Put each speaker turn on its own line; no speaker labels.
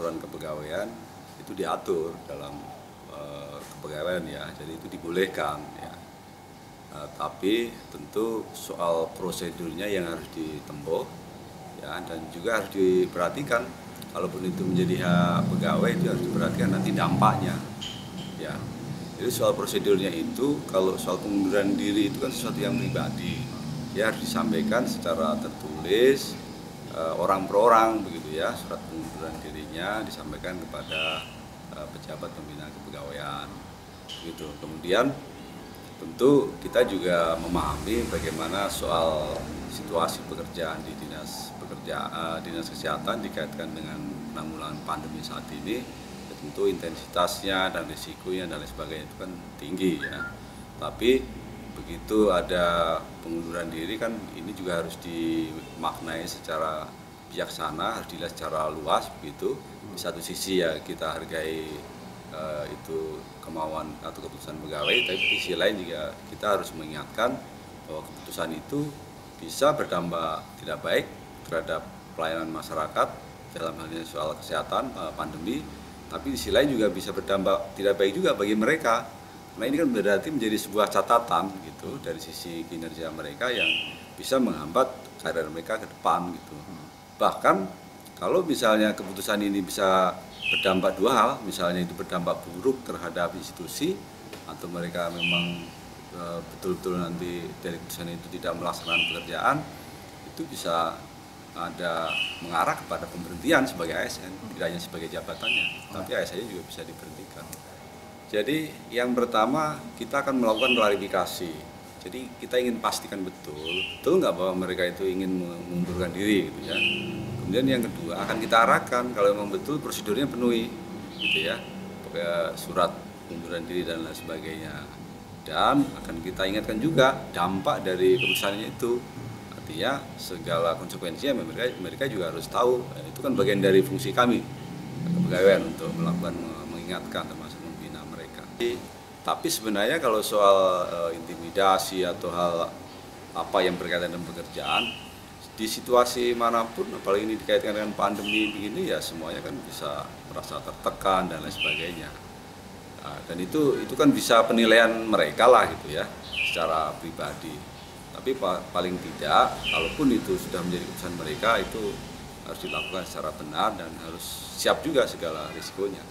peraturan kepegawaian itu diatur dalam kepegawaian ya, jadi itu dibolehkan ya. Tapi tentu soal prosedurnya yang harus ditempuh ya, dan juga harus diperhatikan, kalaupun itu menjadi hak pegawai itu harus diperhatikan nanti dampaknya ya. Jadi soal prosedurnya itu, kalau soal pengunduran diri itu kan sesuatu yang pribadi ya, harus disampaikan secara tertulis orang per orang begitu ya, surat pengunduran dirinya disampaikan kepada pejabat pembina kepegawaian gitu. Kemudian tentu kita juga memahami bagaimana soal situasi pekerjaan di dinas kesehatan dikaitkan dengan penanggulangan pandemi saat ini. Ya, tentu intensitasnya dan risikonya dan lain sebagainya itu kan tinggi ya. Tapi begitu ada pengunduran diri kan ini juga harus dimaknai secara bijaksana, harus dilihat secara luas begitu. Di satu sisi ya kita hargai itu kemauan atau keputusan pegawai, tapi di sisi lain juga kita harus mengingatkan bahwa keputusan itu bisa berdampak tidak baik terhadap pelayanan masyarakat dalam hal ini soal kesehatan pandemi, tapi di sisi lain juga bisa berdampak tidak baik juga bagi mereka. Nah ini kan berarti menjadi sebuah catatan gitu dari sisi kinerja mereka yang bisa menghambat karir mereka ke depan gitu. Bahkan kalau misalnya keputusan ini bisa berdampak dua hal, misalnya itu berdampak buruk terhadap institusi atau mereka memang betul-betul nanti dari keputusan itu tidak melaksanakan pekerjaan, itu bisa ada mengarah kepada pemberhentian sebagai ASN, tidak hanya sebagai jabatannya, tapi ASN juga bisa diberhentikan. Jadi yang pertama kita akan melakukan klarifikasi. Jadi kita ingin pastikan betul nggak bahwa mereka itu ingin mengundurkan diri gitu ya. Kemudian yang kedua akan kita arahkan kalau memang betul prosedurnya penuhi gitu ya, surat pengunduran diri dan lain sebagainya. Dan akan kita ingatkan juga dampak dari keputusannya itu. Artinya segala konsekuensinya mereka juga harus tahu. Itu kan bagian dari fungsi kami kepegawaian untuk melakukan mengingatkan termasuk membina mereka. Tapi sebenarnya kalau soal intimidasi atau hal apa yang berkaitan dengan pekerjaan, di situasi manapun, apalagi ini dikaitkan dengan pandemi begini ya, semuanya kan bisa merasa tertekan dan lain sebagainya. Nah, dan itu kan bisa penilaian mereka lah gitu ya, secara pribadi. Tapi paling tidak, kalaupun itu sudah menjadi keputusan mereka, itu harus dilakukan secara benar dan harus siap juga segala risikonya.